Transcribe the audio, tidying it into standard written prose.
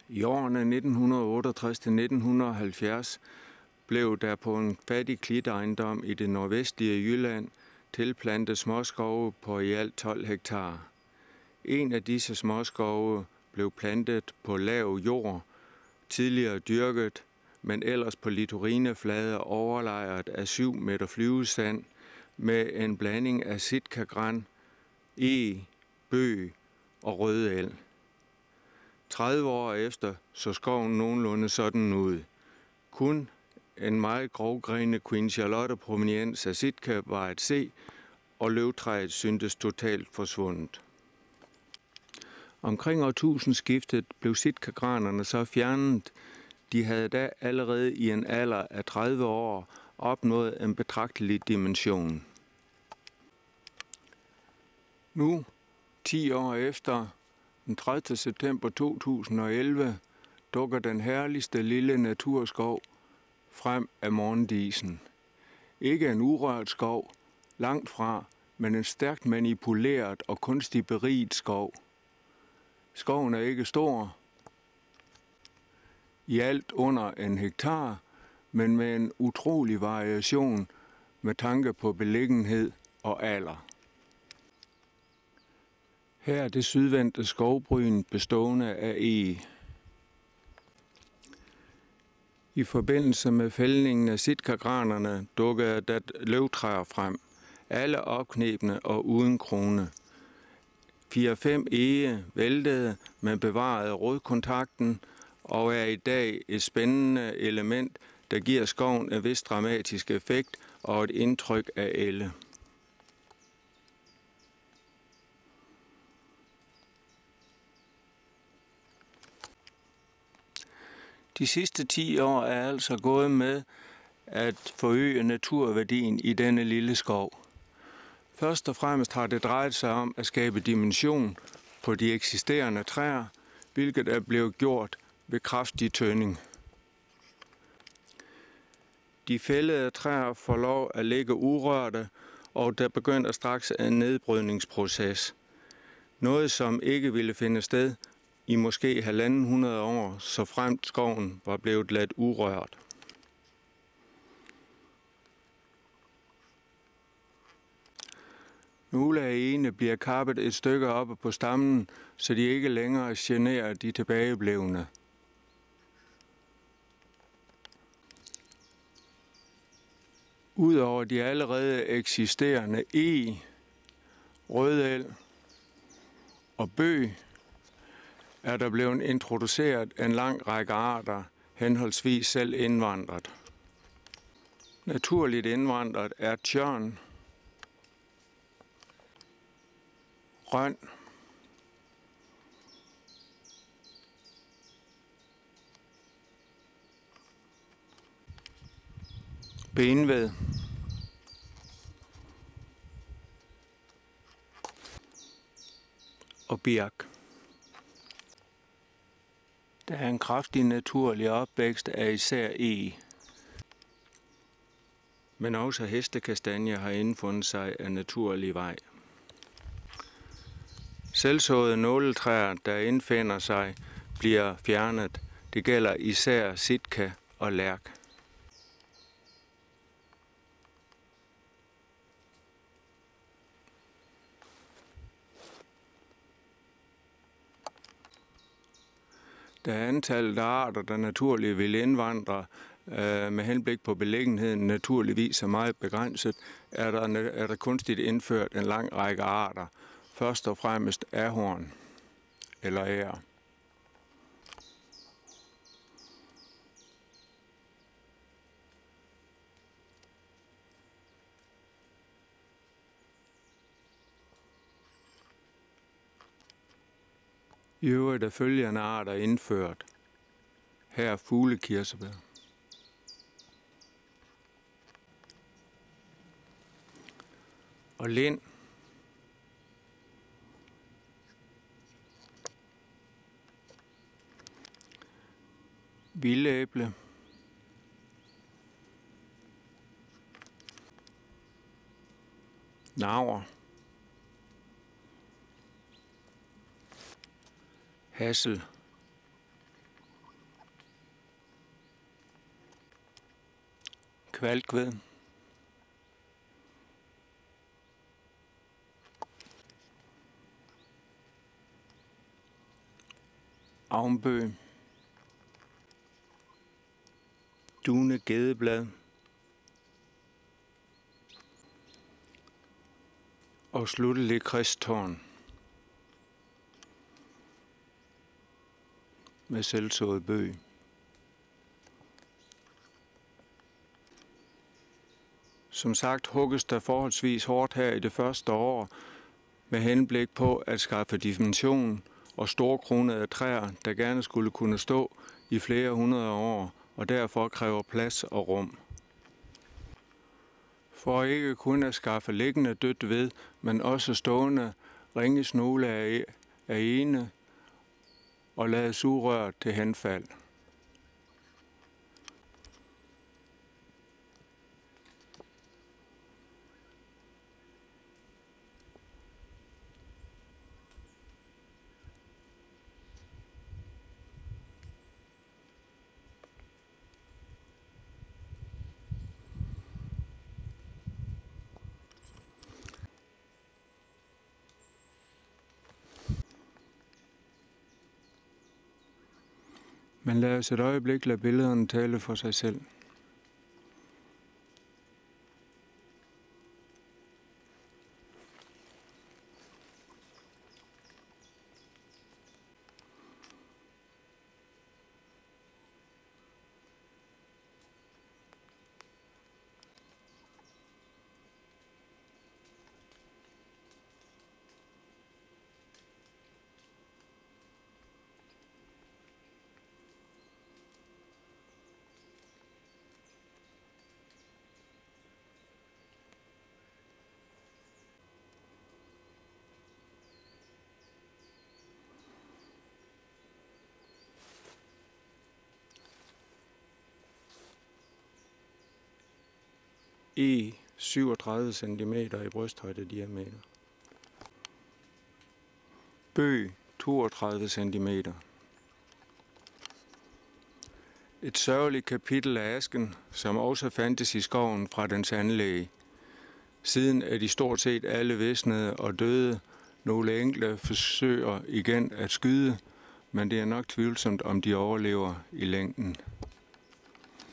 I årene 1968-1970 blev der på en fattig klitejendom i det nordvestlige Jylland tilplantet småskove på i alt 12 hektar. En af disse småskove blev plantet på lav jord, tidligere dyrket, men ellers på littorineflader overlejret af 7 meter flyvesand med en blanding af sitkagran, eg, bøg og rødel. 30 år efter så skoven nogenlunde sådan ud. Kun en meget grovgrenet Queen Charlotte proveniens af Sitka var at se, og løvtræet syntes totalt forsvundet. Omkring årtusindskiftet blev sitkagranerne så fjernet. De havde da allerede i en alder af 30 år opnået en betragtelig dimension. Nu, 10 år efter, den 30. september 2011, dukker den herligste lille naturskov frem af morgendisen. Ikke en urørt skov, langt fra, men en stærkt manipuleret og kunstigt beriget skov. Skoven er ikke stor, i alt under 1 hektar, men med en utrolig variation med tanke på beliggenhed og alder. Her er det sydvendte skovbryn bestående af eg. I forbindelse med fældningen af sitkagranerne dukkede der løvtræer frem, alle opknebne og uden krone. 4-5 ege væltede, men bevarede rodkontakten og er i dag et spændende element, der giver skoven en vis dramatisk effekt og et indtryk af ælde. De sidste 10 år er altså gået med at forøge naturværdien i denne lille skov. Først og fremmest har det drejet sig om at skabe dimension på de eksisterende træer, hvilket er blevet gjort ved kraftig tønding. De fældede træer får lov at ligge urørte, og der begynder straks en nedbrydningsproces. Noget, som ikke ville finde sted i måske 1.500 år, så fremt skoven var blevet ladt urørt. Nogle af egene bliver kappet et stykke oppe på stammen, så de ikke længere generer de tilbageblevne. Udover de allerede eksisterende eg, rødel og bøg, er der blevet introduceret en lang række arter, henholdsvis selv indvandret. Naturligt indvandret er tjørn, røn, benved, og birk. Der er en kraftig naturlig opvækst af især eg. Men også hestekastanje har indfundet sig af naturlig vej. Selvsåede nåletræer, der indfinder sig, bliver fjernet. Det gælder især sitka og lærk. Da antallet af arter, der naturligt vil indvandre med henblik på beliggenheden, naturligvis er meget begrænset, er der kunstigt indført en lang række arter. Først og fremmest ahorn eller ær. I øvrigt er følgende arter indført. Her er fuglekirsebær. Og lind. Vildæble. Naver. Hassel. Kvalkved, Avnbøg, Dune Gedeblad og sluttelig Kristtårn med selvsået bøg. Som sagt hugges der forholdsvis hårdt her i det første år med henblik på at skaffe dimension og storkronede træer, der gerne skulle kunne stå i flere hundrede år og derfor kræver plads og rum. For ikke kun at skaffe liggende dødt ved, men også stående ringes nogle af ene og lade sugerøret til henfald. Men lad os et øjeblik lade billederne tale for sig selv. I 37 cm i brysthøjdediameter. Bøg 32 cm. Et sørgeligt kapitel af asken, som også fandtes i skoven fra dens anlæg. Siden er de stort set alle visnede og døde. Nogle enkelte forsøger igen at skyde, men det er nok tvivlsomt, om de overlever i længden.